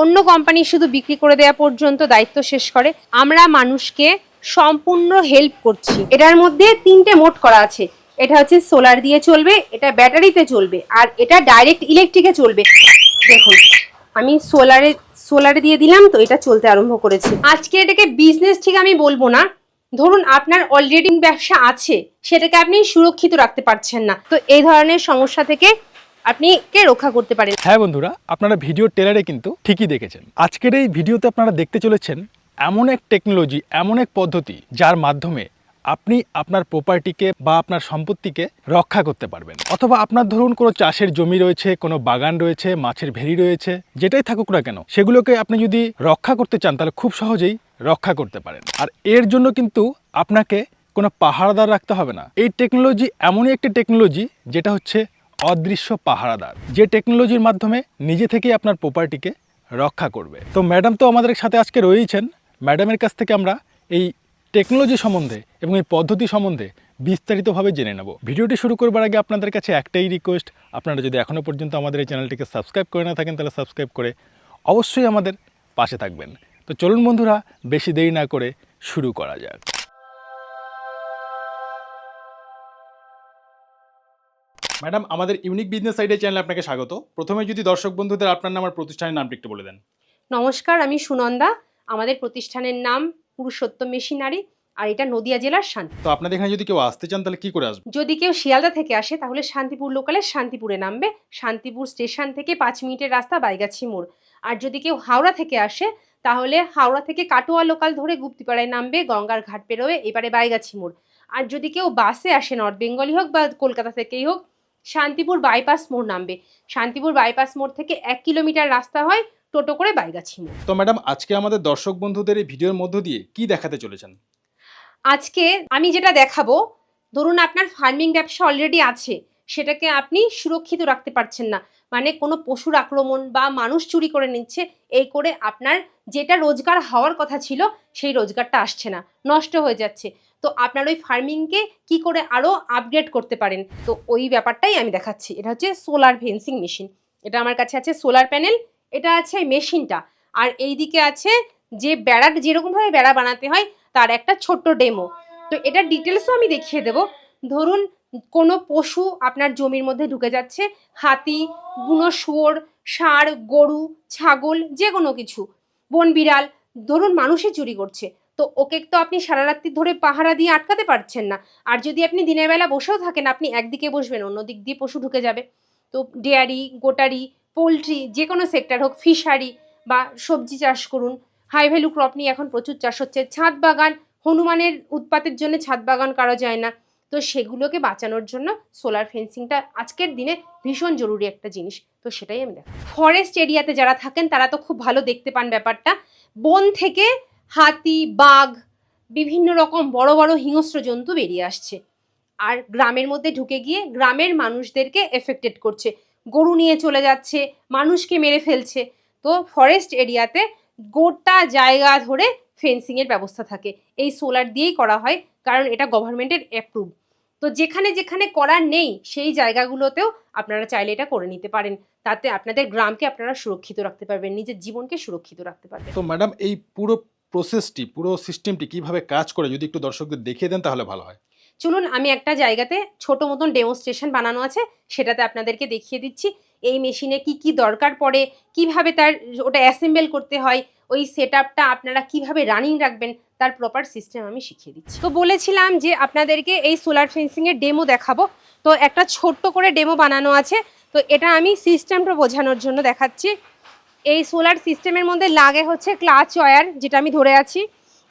অন্য কোম্পানি শুধু বিক্রি করে দেওয়া পর্যন্ত দায়িত্ব শেষ করে, আমরা মানুষকে সম্পূর্ণ হেল্প করছি। এটার মধ্যে 3টে মোড করা আছে। এটা হচ্ছে সোলার দিয়ে চলবে, এটা ব্যাটারিতে চলবে, আর এটা ডাইরেক্ট ইলেকট্রিকে চলবে। দেখুন আমি সোলারে দিয়ে দিলাম, তো এটা চলতে আরম্ভ করেছে। আজকে এটাকে বিজনেস ঠিক আমি বলবো না। ধরুন আপনার অলরেডি ব্যবসা আছে, সেটাকে আপনি সুরক্ষিত রাখতে পারছেন না, তো এই ধরনের সমস্যা থেকে আপনি কে রক্ষা করতে পারেন। হ্যাঁ বন্ধুরা, আপনারা ভিডিও টেলারে কিন্তু ঠিকই দেখেছেন। আজকের এই ভিডিওতে আপনারা দেখতে চলেছেন এমন এক টেকনোলজি, এমন এক পদ্ধতি যার মাধ্যমে আপনি আপনার প্রপার্টিকে বা আপনার সম্পত্তিকে রক্ষা করতে পারবেন। অথবা আপনার ধরুন কোনো চাষের জমি রয়েছে, কোনো বাগান রয়েছে, মাছের ভেড়ি রয়েছে, যেটাই থাকুক না কেন, সেগুলোকে আপনি যদি রক্ষা করতে চান তাহলে খুব সহজেই রক্ষা করতে পারেন। আর এর জন্য কিন্তু আপনাকে কোনো পাহারাদার রাখতে হবে না। এই টেকনোলজি এমনই একটি টেকনোলজি যেটা হচ্ছে অদৃশ্য পাহারাদার, যে টেকনোলজির মাধ্যমে নিজে থেকেই আপনার প্রপার্টিকে রক্ষা করবে। তো ম্যাডাম তো আমাদের সাথে আজকে রয়েছেন। ম্যাডামের কাছ থেকে আমরা এই টেকনোলজি সম্বন্ধে এবং এই পদ্ধতি সম্বন্ধে বিস্তারিতভাবে জেনে নেব। ভিডিওটি শুরু করবার আগে আপনাদের কাছে একটাই রিকোয়েস্ট, আপনারা যদি এখনও পর্যন্ত আমাদের এই চ্যানেলটিকে সাবস্ক্রাইব করে না থাকেন তাহলে সাবস্ক্রাইব করে অবশ্যই আমাদের পাশে থাকবেন। তো চলুন বন্ধুরা, বেশি দেরি না করে শুরু করা যাক। ম্যাডাম, আমাদের ইউনিক বিজনেস আইডিয়া চ্যানেলে আপনাকে স্বাগত। প্রথমে যদি দর্শক বন্ধুদের আপনার নাম আর প্রতিষ্ঠানের নামটি একটু বলে দেন। নমস্কার, আমি সুনন্দা। আমাদের প্রতিষ্ঠানের নাম পুরুষোত্তম মেশিনারি, আর এটা নদিয়া জেলার শান্তি। তো আপনাদের এখানে যদি কেউ আসতে চান তাহলে কি করে আসবে? যদি কেউ শিয়ালদা থেকে আসে তাহলে শান্তিপুর লোকালে শান্তিপুরে নামবে। শান্তিপুর স্টেশন থেকে 5 মিনিটের রাস্তা, বাইগাছি মোড়। আর যদি কেউ হাওড়া থেকে আসে তাহলে হাওড়া থেকে কাটোয়া লোকাল ধরে গুপ্তিপাড়ায় নামবে, গঙ্গার ঘাট পেরোয় এবারে বাইগাছি মোড়। আর যদি কেউ বাসে আসে, নর্থ বেঙ্গলি হোক বা কলকাতা থেকেই হোক, শান্তিপুর বাইপাস মোড় নামবে। শান্তিপুর বাইপাস মোড় থেকে 1 কিলোমিটার রাস্তা হয়, টোটো করে বাইগাছি মোড়। তো ম্যাডাম, আজকে আমাদের দর্শক বন্ধুদের এই ভিডিওর মধ্য দিয়ে কি দেখাতে চলেছেন? আজকে আমি যেটা দেখাবো, ধরুন আপনার ফার্মিং ব্যবসা অলরেডি আছে, সেটাকে আপনি সুরক্ষিত রাখতে পারছেন না, মানে কোনো পশুর আক্রমণ বা মানুষ চুরি করে নিচ্ছে, এই করে আপনার যেটা রোজগার হওয়ার কথা ছিল সেই রোজগারটা আসছে না, নষ্ট হয়ে যাচ্ছে। তো আপনার ওই ফার্মিংকে কি করে আরও আপগ্রেড করতে পারেন, তো ওই ব্যাপারটাই আমি দেখাচ্ছি। এটা হচ্ছে সোলার ফেন্সিং মেশিন। এটা আমার কাছে আছে সোলার প্যানেল, এটা আছে মেশিনটা, আর এই দিকে আছে যে বেড়া, যেরকমভাবে বেড়া বানাতে হয় তার একটা ছোট্ট ডেমো। তো এটার ডিটেলসও আমি দেখিয়ে দেবো। ধরুন কোনো পশু আপনার জমির মধ্যে ঢুকে যাচ্ছে, হাতি, বুনো শুয়োর, ষাঁড়, গরু, ছাগল, যে কোনো কিছু, বন বিড়াল, ধরুন মানুষে চুরি করছে, তো ওকে তো আপনি সারা রাত্রি ধরে পাহারা দিয়ে আটকাতে পারছেন না। আর যদি আপনি দিনের বেলা বসেও থাকেন, আপনি একদিকে বসবেন, অন্য দিক দিয়ে পশু ঢুকে যাবে। তো ডেয়ারি, গোটারি, পোলট্রি, যে কোনো সেক্টর হোক, ফিশারি বা সবজি চাষ করুন, হাই ভ্যালু ক্রপ নিয়ে এখন প্রচুর চাষ হচ্ছে, ছাদ বাগান, হনুমানের উৎপাতের জন্য ছাদ বাগান করা যায় না, তো সেগুলোকে বাঁচানোর জন্য সোলার ফেন্সিংটা আজকের দিনে ভীষণ জরুরি একটা জিনিস। তো সেটাই আমি দেখি। ফরেস্ট এরিয়াতে যারা থাকেন তারা তো খুব ভালো দেখতে পান ব্যাপারটা। বন থেকে হাতি, বাঘ, বিভিন্ন রকম বড় বড় হিংস্র জন্তু বেরিয়ে আসছে, আর গ্রামের মধ্যে ঢুকে গিয়ে গ্রামের মানুষদেরকে এফেক্টেড করছে, গরু নিয়ে চলে যাচ্ছে, মানুষকে মেরে ফেলছে। তো ফরেস্ট এরিয়াতে গোটা জায়গা ধরে ফেন্সিংয়ের ব্যবস্থা থাকে, এই সোলার দিয়েই করা হয়, কারণ এটা গভর্নমেন্টের অ্যাপ্রুভ। তো যেখানে যেখানে করার নেই সেই জায়গাগুলোতেও আপনারা চাইলে এটা করে নিতে পারেন, তাতে আপনাদের গ্রামকে আপনারা সুরক্ষিত রাখতে পারবেন, নিজের জীবনকে সুরক্ষিত রাখতে পারবেন। তো ম্যাডাম, এই পুরো প্রসেসটি, পুরো সিস্টেমটি কিভাবে কাজ করে যদি একটু দর্শকদের দেখিয়ে দেন তাহলে ভালো হয়। চলুন, আমি একটা জায়গাতে ছোট মতন ডেমোস্ট্রেশন বানানো আছে, সেটাতে আপনাদেরকে দেখিয়ে দিচ্ছি এই মেশিনে কি কি দরকার পড়ে, কিভাবে তার ওটা অ্যাসেম্বল করতে হয়, ওই সেটআপটা আপনারা কিভাবে রানিং রাখবেন, তার প্রপার সিস্টেম আমি শিখিয়ে দিচ্ছি। তো বলেছিলাম যে আপনাদেরকে এই সোলার ফেন্সিংয়ের ডেমো দেখাবো, তো একটা ছোট্ট করে ডেমো বানানো আছে। তো এটা আমি সিস্টেমটা বোঝানোর জন্য দেখাচ্ছি। এই সোলার সিস্টেমের মধ্যে লাগে হচ্ছে ক্লাচ ওয়্যার, যেটা আমি ধরে আছি,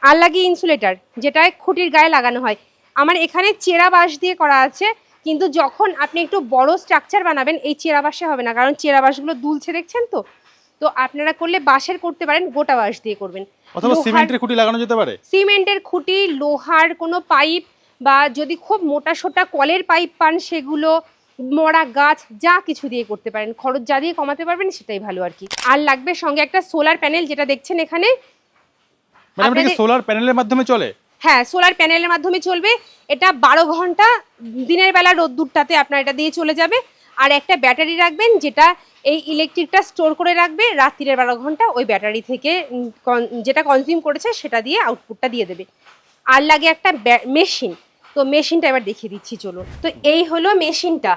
আর লাগে ইনসুলেটার, যেটা খুঁটির গায়ে লাগানো হয়। আমার এখানে চেরা বাঁশ দিয়ে করা আছে, কিন্তু যখন আপনি একটু বড় স্ট্রাকচার বানাবেন এই চেরা বাঁশে হবে না, কারণ চেরা বাঁশগুলো দুলছে দেখছেন তো। তো আপনারা করলে বাঁশের করতে পারেন, গোটা বাঁশ দিয়ে করবেন। অথবা সিমেন্টের খুঁটি লাগানো যেতে পারে। সিমেন্টের খুঁটি, লোহার কোনো পাইপ, বা যদি খুব মোটা সোটা কলের পাইপ পান সেগুলো, মরা গাছ, যা কিছু দিয়ে করতে পারেন। খরচ যা দিয়ে কমাতে পারবেন সেটাই ভালো আর কি। আর লাগবে সঙ্গে একটা সোলার প্যানেল, যেটা দেখছেন এখানে। ম্যাডাম, এটা কি সোলার প্যানেলের মাধ্যমে চলে? হ্যাঁ, সোলার প্যানেলের মাধ্যমে চলবে। এটা 12 ঘন্টা দিনের বেলা রোদ্দুরটাতে আপনার এটা দিয়ে চলে যাবে। আর একটা ব্যাটারি রাখবেন, যেটা এই ইলেকট্রিকটা স্টোর করে রাখবে, রাত্রিরে 12 ঘন্টা ওই ব্যাটারি থেকে যেটা কনজিউম করেছে সেটা দিয়ে আউটপুটটা দিয়ে দেবে। আর লাগে একটা মেশিন, তো মেশিনটা এবার দেখিয়ে দিচ্ছি চলুন। তো এই হলো মেশিনটা।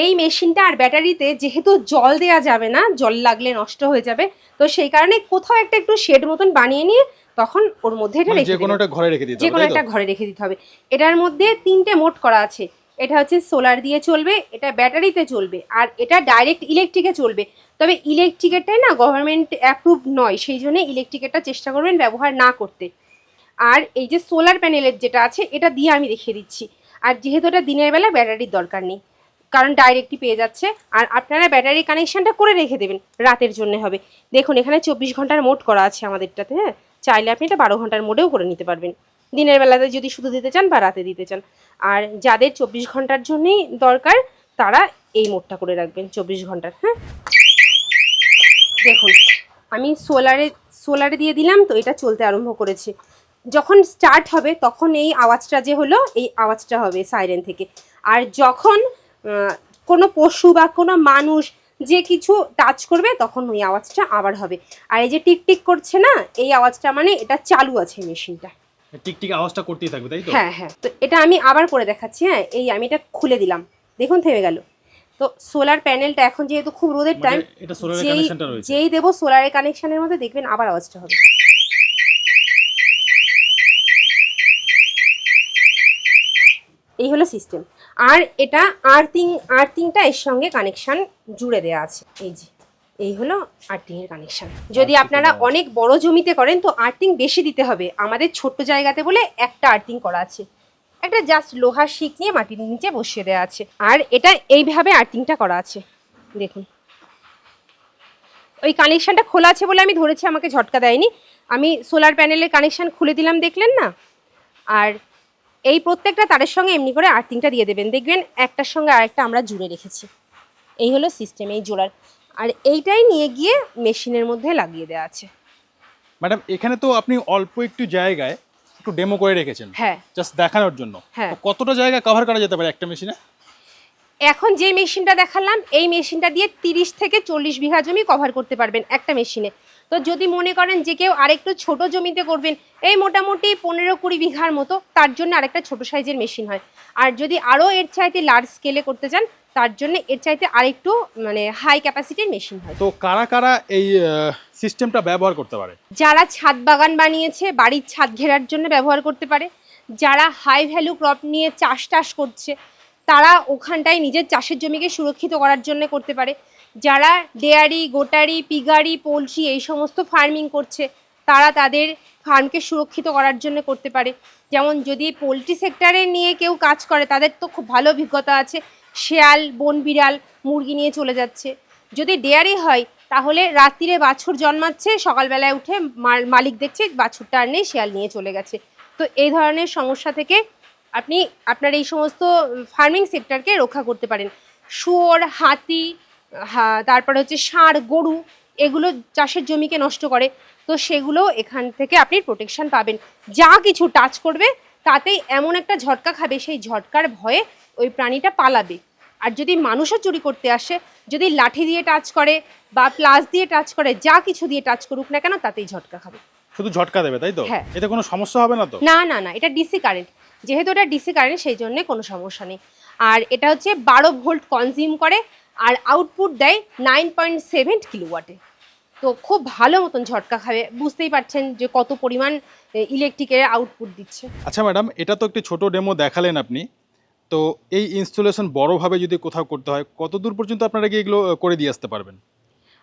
এই মেশিনটা আর ব্যাটারিতে যেহেতু জল দেওয়া যাবে না, জল লাগলে নষ্ট হয়ে যাবে, তো সেই কারণে কোথাও একটা একটু শেড মতন বানিয়ে নিয়ে তখন ওর মধ্যে এটা রেখে যে কোনো একটা ঘরে রেখে দিতে হবে, যে কোনো একটা ঘরে রেখে দিতে হবে। এটার মধ্যে 3টে মোড করা আছে। এটা হচ্ছে সোলার দিয়ে চলবে, এটা ব্যাটারিতে চলবে, আর এটা ডাইরেক্ট ইলেকট্রিকে চলবে। তবে ইলেকট্রিকেরটাই না গভর্নমেন্ট অ্যাপ্রুভ নয়, সেই জন্য ইলেকট্রিকেরটা চেষ্টা করবেন ব্যবহার না করতে। আর এই যে সোলার প্যানেলের যেটা আছে এটা দিয়ে আমি দেখিয়ে দিচ্ছি। আর যেহেতু এটা দিনের বেলা ব্যাটারির দরকার নেই, কারণ ডাইরেক্টই পেয়ে যাচ্ছে। আর আপনারা ব্যাটারি কানেকশানটা করে রেখে দেবেন, রাতের জন্য হবে। দেখুন এখানে 24 ঘন্টার মোড করা আছে আমাদেরটাতে, হ্যাঁ, চাইলে আপনি এটা 12 ঘন্টার মোডেও করে নিতে পারবেন, দিনের বেলাতে যদি শুধু দিতে চান বা রাতে দিতে চান। আর যাদের 24 ঘন্টার জন্যই দরকার তারা এই মোডটা করে রাখবেন 24 ঘন্টার। হ্যাঁ, দেখুন আমি সোলারে দিয়ে দিলাম, তো এটা চলতে আরম্ভ করেছে। যখন স্টার্ট হবে তখন এই আওয়াজটা যে হলো, এই আওয়াজটা হবে সাইরেন থেকে। আর যখন কোনো পশু বা কোনো মানুষ যে কিছু টাচ করবে তখন ওই আওয়াজটা আবার হবে। আর এই যে টিকটিক করছে না, এই আওয়াজটা মানে এটা চালু আছে মেশিনটা, টিকটিক আওয়াজটা করতেই থাকবে, তাই তো? হ্যাঁ হ্যাঁ। তো এটা আমি আবার করে দেখাচ্ছি। হ্যাঁ, এই আমি এটা খুলে দিলাম, দেখুন থেমে গেল। তো সোলার প্যানেলটা এখন যেহেতু খুব রোদের টাইম, এটা সোলারের কানেকশনটা রয়েছে, যেই দেবো সোলারের কানেকশনের মধ্যে দেখবেন আবার আওয়াজটা হবে। এই হলো সিস্টেম। আর এটা আর্থিংটা এর সঙ্গে কানেকশন জুড়ে দেওয়া আছে। এই হলো আর্থিং এর কানেকশন। যদি আপনারা অনেক বড় জমিতে করেন তো আর্থিং বেশি দিতে হবে। আমাদের ছোট্ট জায়গাতে বলে একটা আর্থিং করা আছে, একটা জাস্ট লোহার শিক নিয়ে মাটির নিচে বসিয়ে দেওয়া আছে। আর এটা এইভাবে আর্থিংটা করা আছে, দেখুন। ওই কানেকশনটা খোলা আছে বলে আমি ধরেছি, আমাকে ঝটকা দেয়নি। আমি সোলার প্যানেলের কানেকশন খুলে দিলাম, দেখলেন না? আর এই প্রত্যেকটা তারের সঙ্গে এমনি করে আর্থিংটা দিয়ে দেবেন, দেখবেন একটার সঙ্গে আরেকটা আমরা জুড়ে রেখেছি। এই হলো সিস্টেম এই জোড়ার। আর এইটাই নিয়ে গিয়ে মেশিনের মধ্যে লাগিয়ে দেওয়া আছে। ম্যাডাম এখানে তো আপনি অল্প একটু জায়গায় একটু ডেমো করে রেখেছেন, হ্যাঁ, জাস্ট দেখানোর জন্য। হ্যাঁ। তো কতটা জায়গা কভার করা যেতে পারে একটা মেশিনে? এখন যে মেশিনটা দেখালাম এই মেশিনটা দিয়ে 30 থেকে 40 বিঘা জমি কভার করতে পারবেন একটা মেশিনে। তো যদি মনে করেন যে কেউ আরেকটু ছোট জমিতে করবেন, এই মোটামুটি 15-20 বিঘার মতো, তার জন্য আরেকটা ছোট সাইজের মেশিন হয়। আর যদি আরও এর চাইতে লার্জ স্কেলে করতে চান তার জন্য এর চাইতে আরেকটু মানে হাই ক্যাপাসিটির মেশিন হয়। তো কারা কারা এই সিস্টেমটা ব্যবহার করতে পারে? যারা ছাদ বাগান বানিয়েছে, বাড়ির ছাদ ঘেরার জন্য ব্যবহার করতে পারে। যারা হাই ভ্যালু ক্রপ নিয়ে চাষ করছে তারা ওখানটায় নিজের চাষের জমিকে সুরক্ষিত করার জন্য করতে পারে। যারা ডেয়ারি, গোটারি, পিগারি, পোলট্রি এই সমস্ত ফার্মিং করছে তারা তাদের ফার্মকে সুরক্ষিত করার জন্য করতে পারে। যেমন যদি পোলট্রি সেক্টরে নিয়ে কেউ কাজ করে তাদের তো খুব ভালো অভিজ্ঞতা আছে, শেয়াল, বন বিড়াল, মুরগি নিয়ে চলে যাচ্ছে। যদি ডেয়ারি হয় তাহলে রাত্রিরে বাছুর জন্মাচ্ছে, সকালবেলায় উঠে মালিক দেখছে বাছুরটা আর নেই, শেয়াল নিয়ে চলে গেছে। তো এই ধরনের সমস্যা থেকে আপনি আপনার এই সমস্ত ফার্মিং সেক্টরকে রক্ষা করতে পারেন। শুয়োর, হাতি, তারপরে হচ্ছে ষাঁড়, গরু, এগুলো চাষের জমিকে নষ্ট করে, তো সেগুলো এখান থেকে আপনি প্রোটেকশন পাবেন। যা কিছু টাচ করবে তাতেই এমন একটা ঝটকা খাবে, সেই ঝটকার ভয়ে ওই প্রাণীটা পালাবে। আর যদি মানুষও চুরি করতে আসে, যদি লাঠি দিয়ে টাচ করে বা প্লাস দিয়ে টাচ করে, যা কিছু দিয়ে টাচ করুক না কেন তাতেই ঝটকা খাবে। শুধু ঝটকা দেবে, তাই তো? হ্যাঁ। এতে কোনো সমস্যা হবে না তো? না না না, এটা ডিসি কারেন্ট, যেহেতু এটা ডিসি কারেন্ট সেই জন্য কোনো সমস্যা নেই। আর এটা হচ্ছে 12 ভোল্ট কনজিউম করে আর আউটপুট দেয় 9.7 কিলোওয়াটে। তো খুব ভালো মতন ঝটকা খাবে, বুঝতেই পারছেন যে কত পরিমাণ ইলেকট্রিকের আউটপুট দিচ্ছে। আচ্ছা ম্যাডাম, এটা তো একটি ছোট ডেমো দেখালেন আপনি। তো এই ইনস্টলেশন বড়ভাবে যদি কোথাও করতে হয় কত দূর পর্যন্ত আপনারা কি এগুলো করে দিয়ে আসতে পারবেন?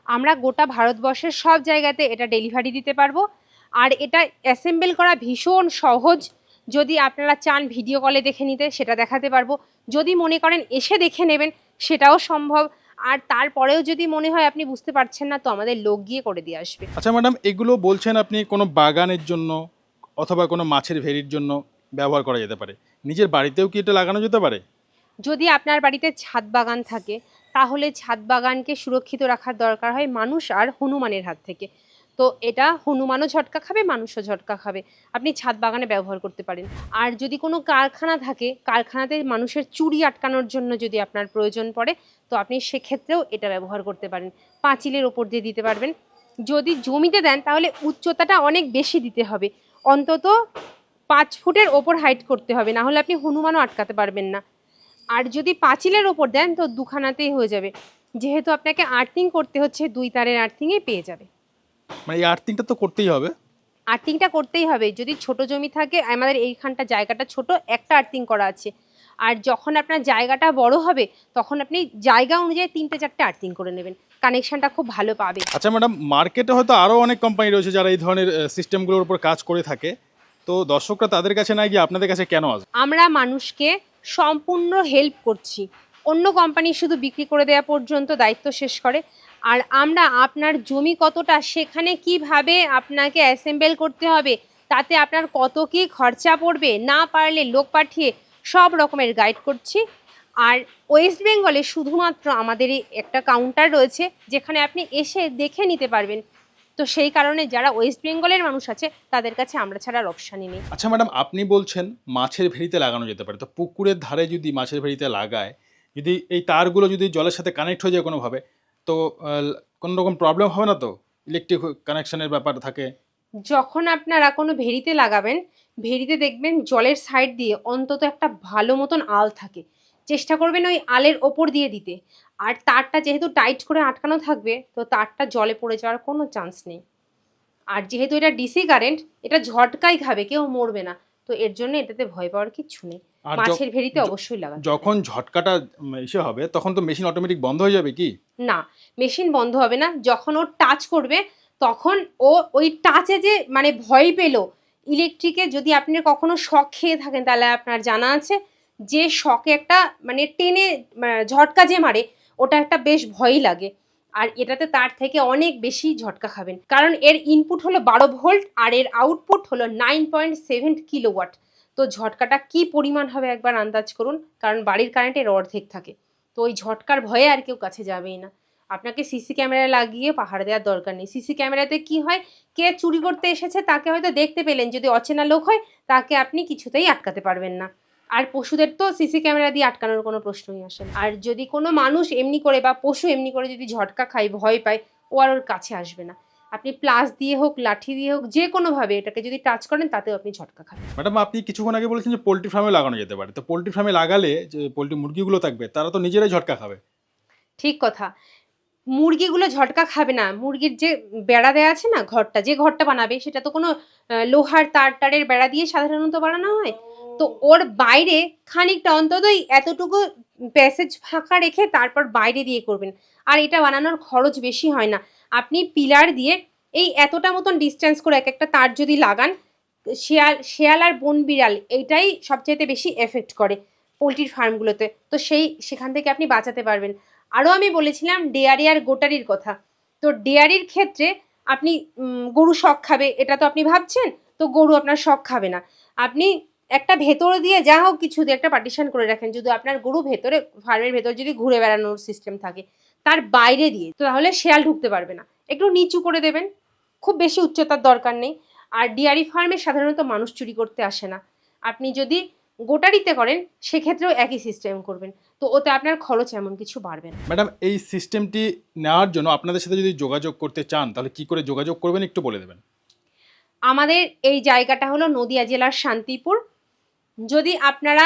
আমরা গোটা ভারতবর্ষের সব জায়গাতে এটা ডেলিভারি দিতে পারবো। আর এটা অ্যাসেম্বল করা ভীষণ সহজ। যদি আপনারা চান ভিডিও কলে দেখে নিতে সেটা দেখাতে পারবো, যদি মনে করেন এসে দেখে নেবেন সেটাও সম্ভব। আর তারপরেও যদি মনে হয় আপনি বুঝতে পারছেন না তো আমাদের লোক গিয়ে করে দিয়ে আসবে। আচ্ছা ম্যাডাম, এগুলো বলছেন আপনি কোনো বাগানের জন্য অথবা কোনো মাছের ভেরির জন্য ব্যবহার করা যেতে পারে, নিজের বাড়িতেও কি এটা লাগানো যেতে পারে? যদি আপনার বাড়িতে ছাদ বাগান থাকে তাহলে ছাদ বাগানকে সুরক্ষিত রাখার দরকার হয় মানুষ আর হনুমানের হাত থেকে। তো এটা হনুমানও ঝটকা খাবে, মানুষও ঝটকা খাবে। আপনি ছাদ বাগানে ব্যবহার করতে পারেন। আর যদি কোনো কারখানা থাকে, কারখানাতে মানুষের চুরি আটকানোর জন্য যদি আপনার প্রয়োজন পড়ে, তো আপনি সেক্ষেত্রেও এটা ব্যবহার করতে পারেন। পাঁচিলের ওপর দিয়ে দিতে পারবেন। যদি জমিতে দেন তাহলে উচ্চতাটা অনেক বেশি দিতে হবে, অন্তত 5 ফুটের ওপর হাইট করতে হবে, না হলে আপনি হনুমানও আটকাতে পারবেন না। আর যদি পাঁচিলের ওপর দেন তো দুখানাতেই হয়ে যাবে, যেহেতু আপনাকে আর্থিং করতে হচ্ছে, 2 তারের আর্থিংয়ে পেয়ে যাবে। মানে এই আর্থিংটা তো করতেই হবে। আর্থিংটা করতেই হবে। যদি ছোট জমি থাকে, আমাদের এইখানটা জায়গাটা ছোট, একটা আর্থিং করা আছে। আর যখন আপনার জায়গাটা বড় হবে তখন আপনি জায়গা অনুযায়ী 3টে-4টে আর্থিং করে নেবেন, কানেকশনটা খুব ভালো পাবে। আচ্ছা ম্যাডাম, মার্কেটে হয়তো আরও অনেক কোম্পানি রয়েছে যারা এই ধরনের সিস্টেমগুলোর উপর কাজ করে থাকে, তো দর্শকরা তাদের কাছে না গিয়ে আপনাদের কাছে কেন আসবে? আমরা মানুষকে সম্পূর্ণ হেল্প করছি। অন্য কোম্পানি শুধু বিক্রি করে দেওয়া পর্যন্ত দায়িত্ব শেষ করে, আর আমরা আপনার জমি কতটা, সেখানে কিভাবে আপনাকে অ্যাসেম্বল করতে হবে, তাতে আপনার কত কি খরচা পড়বে, না পারলে লোক পাঠিয়ে সব রকমের গাইড করছি। আর ওয়েস্ট বেঙ্গলে শুধুমাত্র আমাদের এই একটা কাউন্টার রয়েছে যেখানে আপনি এসে দেখে নিতে পারবেন। তো সেই কারণে যারা ওয়েস্ট বেঙ্গলের মানুষ আছে তাদের কাছে আমরা ছাড়া আর অপশানই নেই। আচ্ছা ম্যাডাম, আপনি বলছেন মাছের ভেড়িতে লাগানো যেতে পারে, তো পুকুরের ধারে যদি মাছের ভেড়িতে লাগায়, যদি এই তারগুলো যদি জলের সাথে কানেক্ট হয়ে যায় কোনোভাবে, তো কোনো রকম প্রবলেম হবে না তো? ইলেকট্রিক কানেকশনের ব্যাপার থাকে। যখন আপনারা কোনো ভেড়িতে লাগাবেন, ভেড়িতে দেখবেন জলের সাইড দিয়ে অন্তত একটা ভালো মতন আল থাকে, চেষ্টা করবেন ওই আলের ওপর দিয়ে দিতে। আর তারটা যেহেতু টাইট করে আটকানো থাকবে, তো তারটা জলে পড়ে যাওয়ার কোনো চান্স নেই। আর যেহেতু এটা ডিসি কারেন্ট, এটা ঝটকাই খাবে, কেউ মরবে না। তো এর জন্য এটাতে ভয় পাওয়ার কিচ্ছু নেই। আর মাছের ভেড়িতে অবশ্যই লাগাবে। যখন ঝটকাটা ইসে হবে তখন তো মেশিন অটোমেটিক বন্ধ হয়ে যাবে কি? না, মেশিন বন্ধ হবে না। যখন ও টাচ করবে তখন ও ওই টাচে যে মানে ভয় পেল, ইলেকট্রিকে যদি আপনি কখনো শক খেয়ে থাকেন তাহলে আপনার জানা আছে যে শকে একটা মানে টেনে ঝটকা যে মারে, ওটা একটা বেশ ভয়ই লাগে। আর এটাতে তার থেকে অনেক বেশি ঝটকা খাবেন, কারণ এর ইনপুট হলো 12 ভোল্ট আর এর আউটপুট হলো 9.7 কিলোওয়াট। তো ঝটকাটা কি পরিমাণ হবে একবার আন্দাজ করুন, কারণ বাড়ির কারেন্টের অর্ধেক থাকে। তো ওই ঝটকার ভয়ে আর কেউ কাছে যাবেই না। আপনাকে সিসি ক্যামেরা লাগিয়ে পাহাড় দেওয়ার দরকার নেই। সিসি ক্যামেরাতে কি হয়, কে চুরি করতে এসেছে তাকে হয়তো দেখতে পেলেন, যদি অচেনা লোক হয় তাকে আপনি কিছুতেই আটকাতে পারবেন না। আর পশুদের তো সিসি ক্যামেরা দিয়ে আটকানোর কোনো প্রশ্নই আসে না। আর যদি কোনো মানুষ এমনি করে বা পশু এমনি করে যদি ঝটকা খায়, ভয় পায়, ও আর ওর কাছে আসবে না। আপনি প্লাস দিয়ে হোক, লাঠি দিয়ে হোক, যে কোনোভাবে এটাকে যদি টাচ করেন তাতেও আপনি ঝটকা খাবেন। ম্যাডাম, আপনি কিছুক্ষণ আগে বলেছেন যে পোলট্রি ফার্মে লাগানো যেতে পারে, তো পোলট্রি ফার্মে লাগালে যে পোলট্রি মুরগিগুলো থাকবে তারা তো নিজেরাই ঝটকা খাবে। ঠিক কথা। মুরগিগুলো ঝটকা খাবে না। মুরগির যে বেড়া দেওয়া আছে না, ঘরটা, যে ঘরটা বানাবে সেটা তো কোনো লোহার তারের বেড়া দিয়ে সাধারণত বানানো হয়। তো ওর বাইরে খানিকটা অন্ততই এতটুকু প্যাসেজ ফাঁকা রেখে তারপর বাইরে দিয়ে করবেন। আর এটা বানানোর খরচ বেশি হয় না। আপনি পিলার দিয়ে এই এতটা মতন ডিস্টেন্স করে এক একটা তার যদি লাগান, শেয়াল আর বন বিড়াল এইটাই সবচাইতে বেশি এফেক্ট করে পোলট্রির ফার্মগুলোতে। তো সেখান থেকে আপনি বাঁচাতে পারবেন। আরও আমি বলেছিলাম ডেয়ারি আর গোটারির কথা। তো ডেয়ারির ক্ষেত্রে আপনি গরু শক খাবে এটা তো আপনি ভাবছেন, তো গরু আপনার শক খাবে না। আপনি একটা ভেতর দিয়ে যা হোক কিছু দিয়ে একটা পার্টিশন করে রাখেন, যদি আপনার গরু ভেতরে ফার্মের ভেতর যদি ঘুরে বেড়ানোর সিস্টেম থাকে, তার বাইরে দিয়ে তো তাহলে শেয়াল ঢুকতে পারবে না। একটু নিচু করে দেবেন, খুব বেশি উচ্চতার দরকার নেই। আর ডেয়ারি ফার্মে সাধারণত মানুষ চুরি করতে আসে না। আপনি যদি গোটারিতে করেন সেক্ষেত্রেও একই সিস্টেম করবেন, তো ওতে আপনার খরচ এমন কিছু বাড়বে না। ম্যাডাম, এই সিস্টেমটি নেওয়ার জন্য আপনাদের সাথে যদি যোগাযোগ করতে চান তাহলে কি করে যোগাযোগ করবেন একটু বলে দেবেন। আমাদের এই জায়গাটা হলো নদিয়া জেলার শান্তিপুর। যদি আপনারা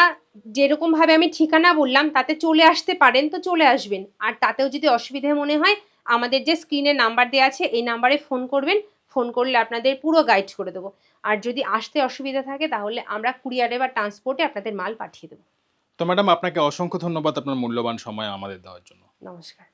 যেরকমভাবে আমি ঠিকানা বললাম তাতে চলে আসতে পারেন তো চলে আসবেন, আর তাতেও যদি অসুবিধে মনে হয় আমাদের যে স্ক্রিনে নাম্বার দেওয়া আছে এই নাম্বারে ফোন করবেন। ফোন করলে আপনাদের পুরো গাইড করে দেবো। আর যদি আসতে অসুবিধা থাকে তাহলে আমরা কুরিয়ারে বা ট্রান্সপোর্টে আপনাদের মাল পাঠিয়ে দেবো। তো ম্যাডাম, আপনাকে অসংখ্য ধন্যবাদ আপনার মূল্যবান সময় আমাদের দেওয়ার জন্য। নমস্কার।